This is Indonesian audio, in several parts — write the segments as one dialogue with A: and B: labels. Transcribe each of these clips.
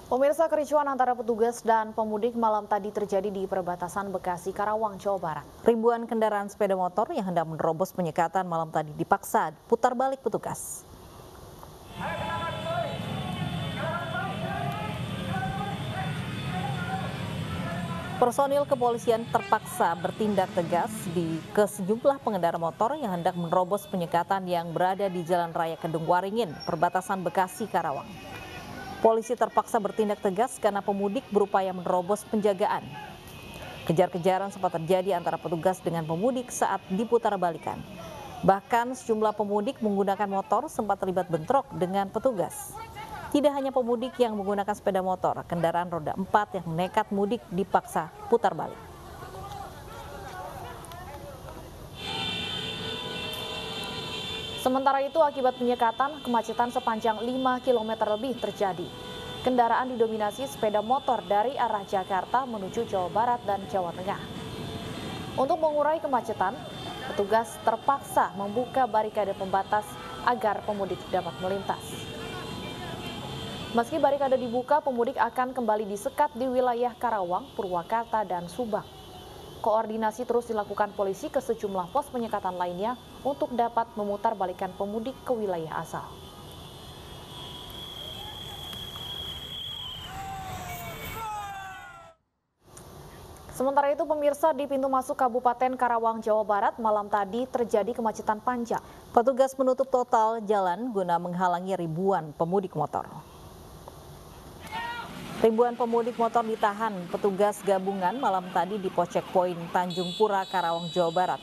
A: Pemirsa, kericuan antara petugas dan pemudik malam tadi terjadi di perbatasan Bekasi, Karawang, Jawa Barat. Ribuan kendaraan sepeda motor yang hendak menerobos penyekatan malam tadi dipaksa putar balik petugas. Personil kepolisian terpaksa bertindak tegas ke sejumlah pengendara motor yang hendak menerobos penyekatan yang berada di Jalan Raya Kedung Waringin, perbatasan Bekasi, Karawang. Polisi terpaksa bertindak tegas karena pemudik berupaya menerobos penjagaan. Kejar-kejaran sempat terjadi antara petugas dengan pemudik saat diputarbalikan. Bahkan sejumlah pemudik menggunakan motor sempat terlibat bentrok dengan petugas. Tidak hanya pemudik yang menggunakan sepeda motor, kendaraan roda 4 yang nekat mudik dipaksa putar balik. Sementara itu, akibat penyekatan, kemacetan sepanjang 5 km lebih terjadi. Kendaraan didominasi sepeda motor dari arah Jakarta menuju Jawa Barat dan Jawa Tengah. Untuk mengurai kemacetan, petugas terpaksa membuka barikade pembatas agar pemudik dapat melintas. Meski barikade dibuka, pemudik akan kembali disekat di wilayah Karawang, Purwakarta, dan Subang. Koordinasi terus dilakukan polisi ke sejumlah pos penyekatan lainnya untuk dapat memutarbalikkan pemudik ke wilayah asal. Sementara itu, pemirsa, di pintu masuk Kabupaten Karawang, Jawa Barat malam tadi terjadi kemacetan panjang. Petugas menutup total jalan guna menghalangi ribuan pemudik motor. Ribuan pemudik motor ditahan petugas gabungan malam tadi di pos checkpoint Tanjung Pura, Karawang, Jawa Barat.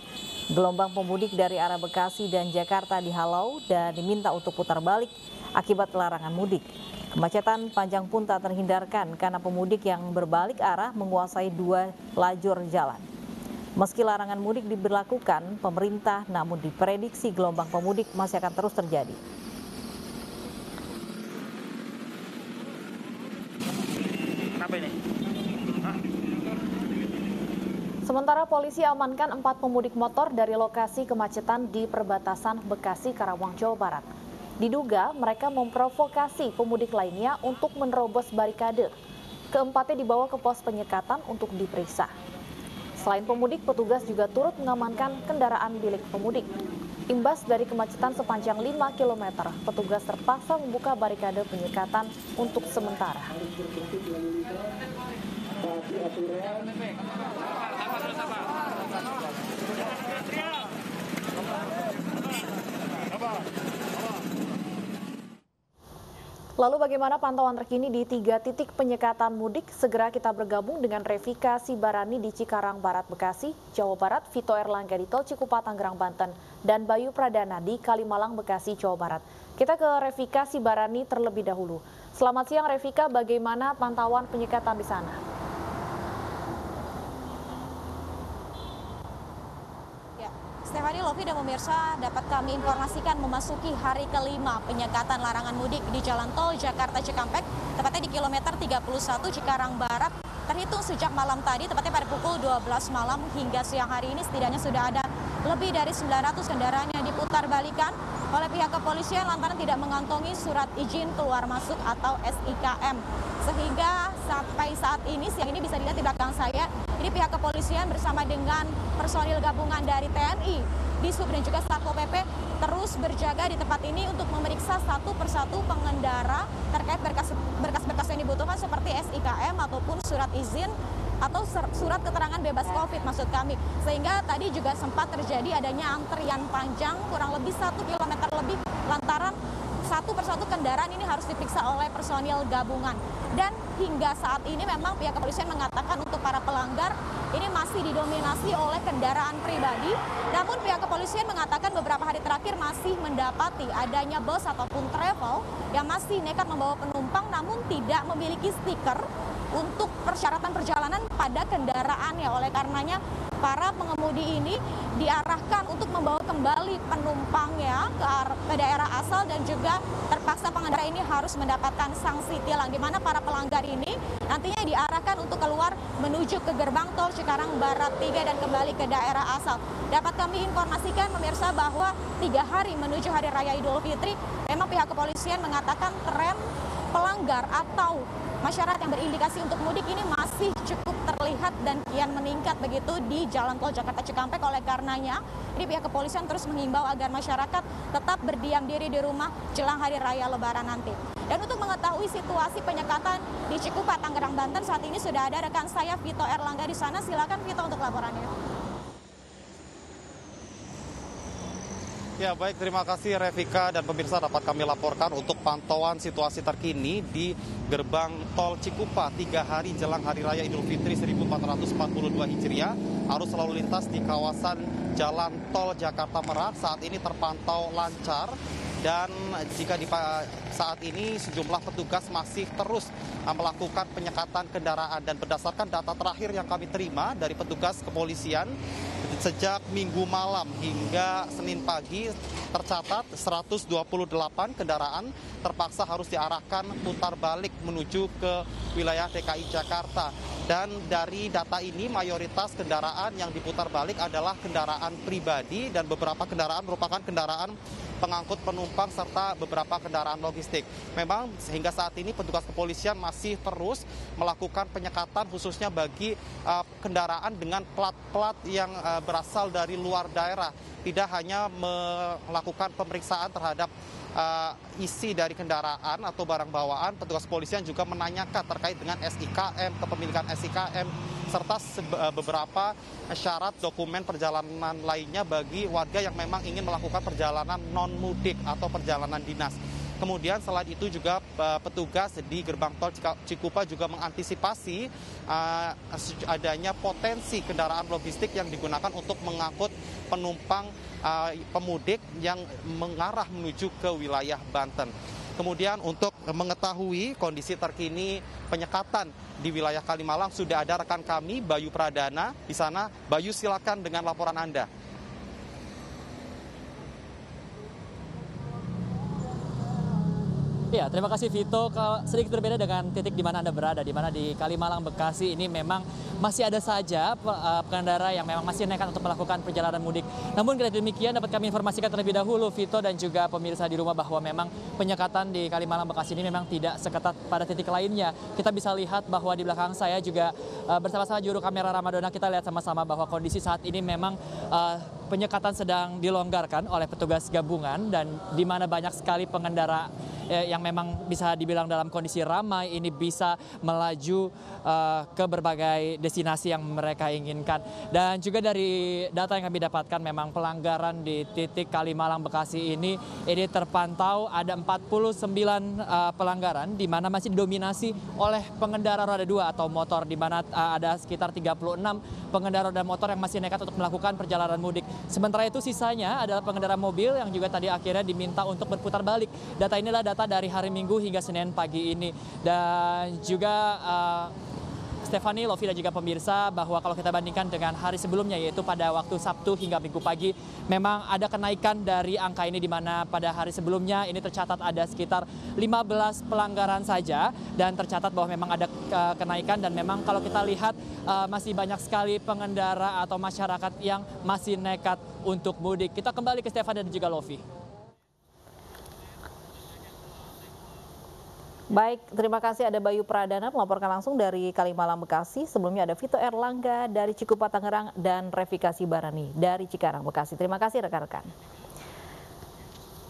A: Gelombang pemudik dari arah Bekasi dan Jakarta dihalau dan diminta untuk putar balik akibat larangan mudik. Kemacetan panjang pun tak terhindarkan karena pemudik yang berbalik arah menguasai 2 lajur jalan. Meski larangan mudik diberlakukan pemerintah, namun diprediksi gelombang pemudik masih akan terus terjadi. Sementara polisi amankan 4 pemudik motor dari lokasi kemacetan di perbatasan Bekasi, Karawang, Jawa Barat. Diduga mereka memprovokasi pemudik lainnya untuk menerobos barikade. Keempatnya dibawa ke pos penyekatan untuk diperiksa. Selain pemudik, petugas juga turut mengamankan kendaraan milik pemudik. Imbas dari kemacetan sepanjang 5 km, petugas terpaksa membuka barikade penyekatan untuk sementara. Lalu bagaimana pantauan terkini di 3 titik penyekatan mudik? Segera kita bergabung dengan Revika Sibarani di Cikarang Barat, Bekasi, Jawa Barat, Vito Erlangga di Tol Cikupa, Tangerang, Banten, dan Bayu Pradana di Kalimalang, Bekasi, Jawa Barat. Kita ke Revika Sibarani terlebih dahulu. Selamat siang Revika, bagaimana pantauan penyekatan di sana?
B: Stefani, Lovi, dan pemirsa, dapat kami informasikan memasuki hari kelima penyekatan larangan mudik di Jalan Tol Jakarta Cikampek, tepatnya di kilometer 31 Cikarang Barat, terhitung sejak malam tadi, tepatnya pada pukul 12 malam hingga siang hari ini setidaknya sudah ada lebih dari 900 kendaraan yang diputarbalikan oleh pihak kepolisian lantaran tidak mengantongi surat izin keluar masuk atau SIKM. Sehingga sampai saat ini, siang ini bisa dilihat di belakang saya, ini pihak kepolisian bersama dengan personil gabungan dari TNI, Dishub dan juga Satpol PP terus berjaga di tempat ini untuk memeriksa satu persatu pengendara terkait berkas-berkas yang dibutuhkan seperti SIKM ataupun surat izin atau surat keterangan bebas COVID maksud kami. Sehingga tadi juga sempat terjadi adanya antrian panjang kurang lebih 1 km lebih lantaran satu persatu kendaraan ini harus diperiksa oleh personil gabungan. Dan hingga saat ini memang pihak kepolisian mengatakan untuk para pelanggar ini masih didominasi oleh kendaraan pribadi. Namun pihak kepolisian mengatakan beberapa hari terakhir masih mendapati adanya bus ataupun travel yang masih nekat membawa penumpang namun tidak memiliki stiker untuk persyaratan perjalanan pada kendaraannya. Oleh karenanya para pengemudi ini diarahkan untuk membawa kembali penumpangnya ke daerah asal dan juga terpaksa pengendara ini harus mendapatkan sanksi tilang, di mana para pelanggar ini nantinya diarahkan untuk keluar menuju ke gerbang tol Cikarang Barat 3 dan kembali ke daerah asal. Dapat kami informasikan pemirsa bahwa 3 hari menuju Hari Raya Idul Fitri, memang pihak kepolisian mengatakan tren pelanggar atau masyarakat yang berindikasi untuk mudik ini masih cukup terlihat dan kian meningkat begitu di Jalan Tol Jakarta Cikampek. Oleh karenanya, ini pihak kepolisian terus mengimbau agar masyarakat tetap berdiam diri di rumah jelang Hari Raya Lebaran nanti. Dan untuk mengetahui situasi penyekatan di Cikupa, Tangerang, Banten, saat ini sudah ada rekan saya Vito Erlangga di sana. Silakan Vito untuk laporannya.
C: Ya baik, terima kasih Revika dan pemirsa, dapat kami laporkan untuk pantauan situasi terkini di gerbang tol Cikupa 3 hari jelang Hari Raya Idul Fitri 1442 Hijriah. Arus lalu lintas di kawasan Jalan Tol Jakarta Merak saat ini terpantau lancar. Dan jika di saat ini sejumlah petugas masih terus melakukan penyekatan kendaraan, dan berdasarkan data terakhir yang kami terima dari petugas kepolisian sejak Minggu malam hingga Senin pagi tercatat 128 kendaraan terpaksa harus diarahkan putar balik menuju ke wilayah DKI Jakarta. Dan dari data ini mayoritas kendaraan yang diputar balik adalah kendaraan pribadi dan beberapa kendaraan merupakan kendaraan pengangkut penumpang serta beberapa kendaraan logistik. Memang sehingga saat ini petugas kepolisian masih terus melakukan penyekatan khususnya bagi kendaraan dengan plat-plat yang berasal dari luar daerah. Tidak hanya melakukan pemeriksaan terhadap isi dari kendaraan atau barang bawaan, petugas kepolisian juga menanyakan terkait dengan SIKM, kepemilikan SIKM, serta beberapa syarat dokumen perjalanan lainnya bagi warga yang memang ingin melakukan perjalanan non-mudik atau perjalanan dinas. Kemudian selain itu juga petugas di gerbang tol Cikupa juga mengantisipasi adanya potensi kendaraan logistik yang digunakan untuk mengangkut penumpang pemudik yang mengarah menuju ke wilayah Banten. Kemudian untuk mengetahui kondisi terkini penyekatan di wilayah Kalimalang sudah ada rekan kami Bayu Pradana di sana. Bayu, silakan dengan laporan Anda.
D: Ya, terima kasih Vito. Sedikit berbeda dengan titik di mana Anda berada, di mana di Kalimalang, Bekasi ini memang masih ada saja pengendara yang memang masih nekat untuk melakukan perjalanan mudik. Namun ketika demikian dapat kami informasikan terlebih dahulu Vito dan juga pemirsa di rumah bahwa memang penyekatan di Kalimalang, Bekasi ini memang tidak seketat pada titik lainnya. Kita bisa lihat bahwa di belakang saya juga bersama-sama juru kamera Ramadona, kita lihat sama-sama bahwa kondisi saat ini memang penyekatan sedang dilonggarkan oleh petugas gabungan, dan di mana banyak sekali pengendara yang memang bisa dibilang dalam kondisi ramai ini bisa melaju ke berbagai destinasi yang mereka inginkan. Dan juga dari data yang kami dapatkan memang pelanggaran di titik Kalimalang Bekasi ini terpantau ada 49 pelanggaran di mana masih didominasi oleh pengendara roda 2 atau motor, di mana ada sekitar 36 pengendara roda motor yang masih nekat untuk melakukan perjalanan mudik. Sementara itu sisanya adalah pengendara mobil yang juga tadi akhirnya diminta untuk berputar balik. Data ini adalah data dari hari Minggu hingga Senin pagi ini. Dan juga Stefani, Lovi dan juga pemirsa, bahwa kalau kita bandingkan dengan hari sebelumnya yaitu pada waktu Sabtu hingga Minggu pagi, memang ada kenaikan dari angka ini, di mana pada hari sebelumnya ini tercatat ada sekitar 15 pelanggaran saja, dan tercatat bahwa memang ada kenaikan, dan memang kalau kita lihat masih banyak sekali pengendara atau masyarakat yang masih nekat untuk mudik. Kita kembali ke Stefani dan juga Lovi.
A: Baik, terima kasih, ada Bayu Pradana melaporkan langsung dari Kalimalang, Bekasi. Sebelumnya ada Vito Erlangga dari Cikupa, Tangerang, dan Revika Sibarani dari Cikarang, Bekasi. Terima kasih rekan-rekan.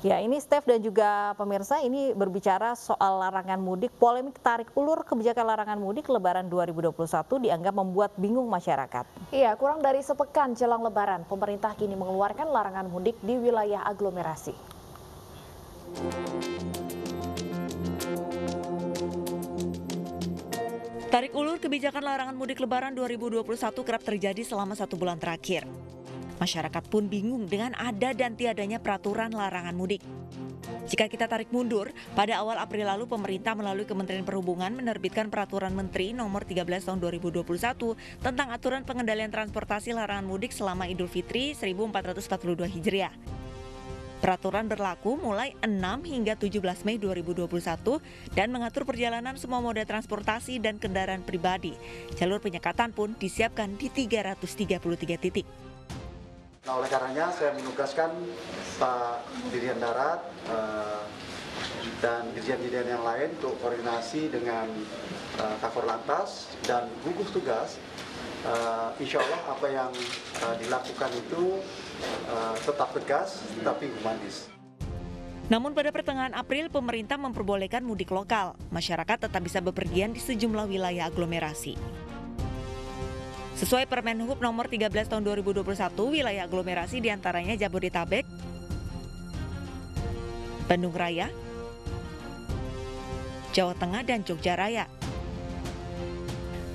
A: Ya, ini Steph dan juga pemirsa, ini berbicara soal larangan mudik. Polemik tarik ulur kebijakan larangan mudik Lebaran 2021 dianggap membuat bingung masyarakat.
E: Iya, kurang dari sepekan jelang Lebaran, pemerintah kini mengeluarkan larangan mudik di wilayah aglomerasi.
F: Tarik ulur kebijakan larangan mudik Lebaran 2021 kerap terjadi selama 1 bulan terakhir. Masyarakat pun bingung dengan ada dan tiadanya peraturan larangan mudik. Jika kita tarik mundur, pada awal April lalu pemerintah melalui Kementerian Perhubungan menerbitkan Peraturan Menteri Nomor 13 Tahun 2021 tentang aturan pengendalian transportasi larangan mudik selama Idul Fitri 1442 Hijriah. Peraturan berlaku mulai 6 hingga 17 Mei 2021 dan mengatur perjalanan semua moda transportasi dan kendaraan pribadi. Jalur penyekatan pun disiapkan di 333 titik.
G: Nah, oleh karenanya saya menugaskan Pak Dirjen Darat dan dirjen-dirjen yang lain untuk koordinasi dengan Kakor Lantas dan gugus tugas. Insya Allah apa yang dilakukan itu tetap tegas tetapi humanis.
F: Namun pada pertengahan April, pemerintah memperbolehkan mudik lokal. Masyarakat tetap bisa bepergian di sejumlah wilayah aglomerasi. Sesuai Permen Hub Nomor 13 Tahun 2021, wilayah aglomerasi diantaranya Jabodetabek, Bandung Raya, Jawa Tengah, dan Jogja Raya.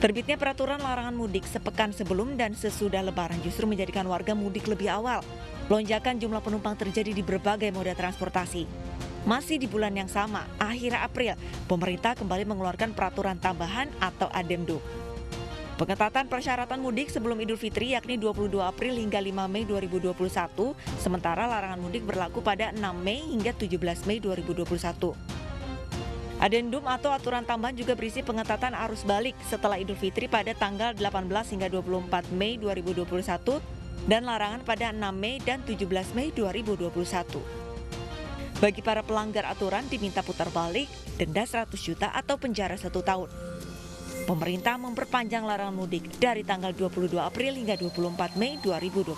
F: Terbitnya peraturan larangan mudik sepekan sebelum dan sesudah Lebaran justru menjadikan warga mudik lebih awal. Lonjakan jumlah penumpang terjadi di berbagai moda transportasi. Masih di bulan yang sama, akhir April, pemerintah kembali mengeluarkan peraturan tambahan atau Adendum. Pengetatan persyaratan mudik sebelum Idul Fitri yakni 22 April hingga 5 Mei 2021, sementara larangan mudik berlaku pada 6 Mei hingga 17 Mei 2021. Adendum atau aturan tambahan juga berisi pengetatan arus balik setelah Idul Fitri pada tanggal 18 hingga 24 Mei 2021 dan larangan pada 6 Mei dan 17 Mei 2021. Bagi para pelanggar aturan diminta putar balik, denda 100 juta atau penjara 1 tahun. Pemerintah memperpanjang larangan mudik dari tanggal 22 April hingga 24 Mei 2021.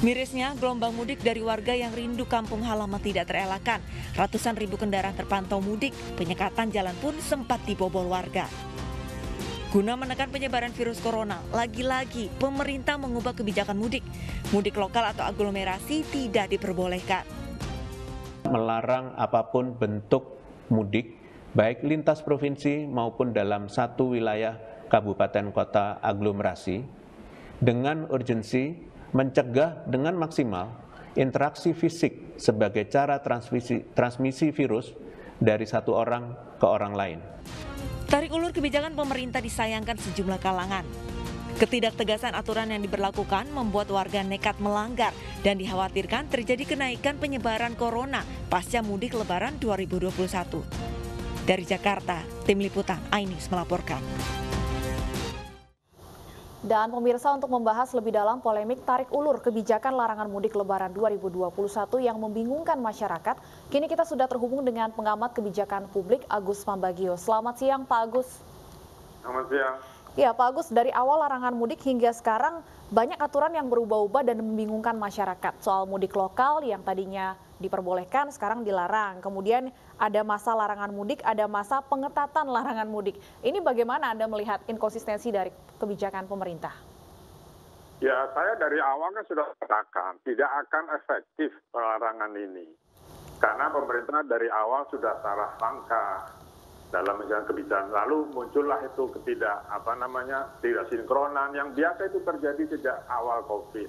F: Mirisnya, gelombang mudik dari warga yang rindu kampung halaman tidak terelakkan. Ratusan ribu kendaraan terpantau mudik, penyekatan jalan pun sempat dibobol warga. Guna menekan penyebaran virus corona, lagi-lagi pemerintah mengubah kebijakan mudik. Mudik lokal atau aglomerasi tidak diperbolehkan.
H: Melarang apapun bentuk mudik, baik lintas provinsi maupun dalam satu wilayah kabupaten kota aglomerasi, dengan urgensi mencegah dengan maksimal interaksi fisik sebagai cara transmisi virus dari satu orang ke orang lain.
F: Tarik ulur kebijakan pemerintah disayangkan sejumlah kalangan. Ketidaktegasan aturan yang diberlakukan membuat warga nekat melanggar dan dikhawatirkan terjadi kenaikan penyebaran corona pasca mudik Lebaran 2021. Dari Jakarta, Tim Liputan Ainis melaporkan.
E: Dan pemirsa, untuk membahas lebih dalam polemik tarik ulur kebijakan larangan mudik Lebaran 2021 yang membingungkan masyarakat, kini kita sudah terhubung dengan pengamat kebijakan publik Agus Pambagio. Selamat siang, Pak Agus.
I: Selamat siang.
E: Ya, Pak Agus, dari awal larangan mudik hingga sekarang banyak aturan yang berubah-ubah dan membingungkan masyarakat. Soal mudik lokal yang tadinya diperbolehkan, sekarang dilarang. Kemudian ada masa larangan mudik, ada masa pengetatan larangan mudik. Ini bagaimana Anda melihat inkonsistensi dari kebijakan pemerintah?
I: Ya, saya dari awal kan sudah katakan tidak akan efektif larangan ini. Karena pemerintah dari awal sudah salah langkah dalam menjalankan kebijakan. Lalu muncullah itu tidak sinkronan yang biasa itu terjadi sejak awal COVID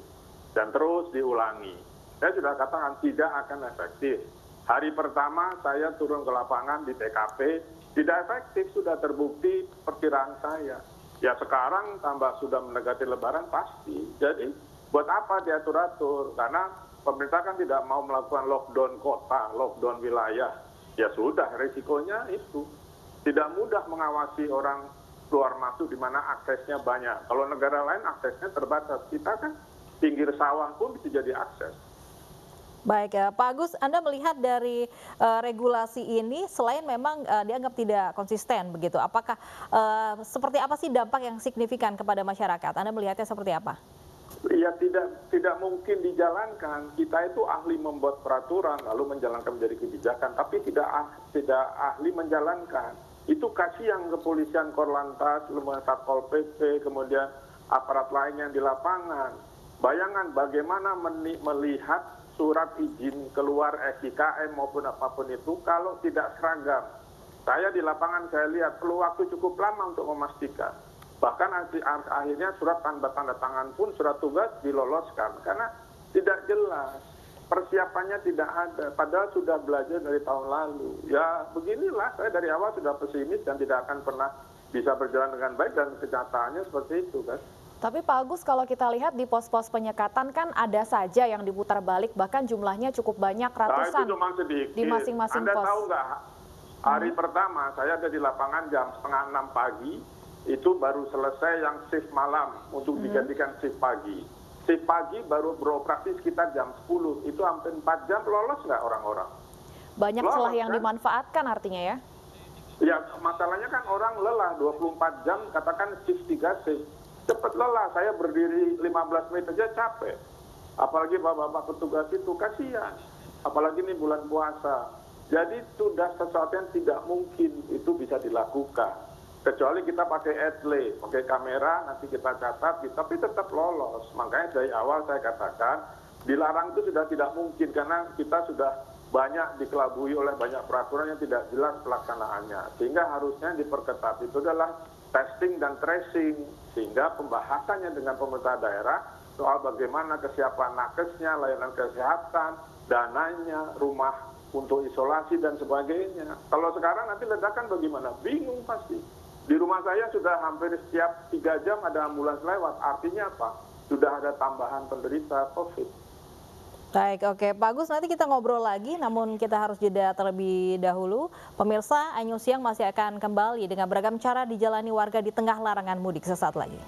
I: dan terus diulangi. Saya sudah katakan tidak akan efektif. Hari pertama saya turun ke lapangan di TKP, tidak efektif, sudah terbukti perkiraan saya. Ya sekarang tambah sudah mendekati Lebaran pasti. Jadi buat apa diatur-atur? Karena pemerintah kan tidak mau melakukan lockdown kota, lockdown wilayah. Ya sudah, risikonya itu. Tidak mudah mengawasi orang keluar masuk di mana aksesnya banyak. Kalau negara lain aksesnya terbatas. Kita kan pinggir sawah pun bisa jadi akses.
A: Baik ya, Pak Agus, Anda melihat dari regulasi ini selain memang dianggap tidak konsisten begitu, apakah seperti apa sih dampak yang signifikan kepada masyarakat? Anda melihatnya seperti apa?
I: Ya tidak mungkin dijalankan. Kita itu ahli membuat peraturan lalu menjalankan menjadi kebijakan, tapi tidak ahli menjalankan. Itu kasihan kepolisian, Korlantas, Satpol PP, kemudian aparat lainnya di lapangan. Bayangan bagaimana melihat surat izin keluar SIKM maupun apapun itu kalau tidak seragam. Saya di lapangan saya lihat perlu waktu cukup lama untuk memastikan. Bahkan akhirnya surat tanda tangan pun surat tugas diloloskan karena tidak jelas. persiapannya tidak ada, padahal sudah belajar dari tahun lalu. Ya beginilah, saya dari awal sudah pesimis dan tidak akan pernah bisa berjalan dengan baik, dan kenyataannya seperti itu kan.
E: Tapi Pak Agus, kalau kita lihat di pos-pos penyekatan kan ada saja yang diputar balik, bahkan jumlahnya cukup banyak, ratusan
I: itu cuma sedikit.
E: di masing-masing
I: Anda
E: pos.
I: tahu nggak, hari pertama saya ada di lapangan jam 5:30 pagi, itu baru selesai yang shift malam untuk digantikan shift pagi. Shift pagi baru beroperasi sekitar jam 10, itu hampir 4 jam, lolos nggak orang-orang?
E: Banyak
I: Lolos,
E: celah yang
I: kan?
E: dimanfaatkan artinya ya?
I: Ya, masalahnya kan orang lelah 24 jam, katakan shift 3 shift. Cepat lelah, saya berdiri 15 menit aja capek. Apalagi bapak-bapak petugas itu, kasihan. Apalagi ini bulan puasa. Jadi sudah sesuatu yang tidak mungkin itu bisa dilakukan. Kecuali kita pakai etle, pakai kamera, nanti kita catat, tapi tetap lolos. Makanya dari awal saya katakan, dilarang itu sudah tidak mungkin, karena kita sudah banyak dikelabui oleh banyak peraturan yang tidak jelas pelaksanaannya. Sehingga harusnya diperketat itu adalah testing dan tracing, sehingga pembahasannya dengan pemerintah daerah soal bagaimana kesiapan nakesnya, layanan kesehatan, dananya, rumah untuk isolasi dan sebagainya. Kalau sekarang nanti ledakan bagaimana? Bingung pasti. Di rumah saya sudah hampir setiap 3 jam ada ambulans lewat. Artinya apa? Sudah ada tambahan penderita COVID.
A: Baik, oke. Pak Agus, nanti kita ngobrol lagi, namun kita harus jeda terlebih dahulu. Pemirsa, Anyus Siang masih akan kembali dengan beragam cara dijalani warga di tengah larangan mudik sesaat lagi.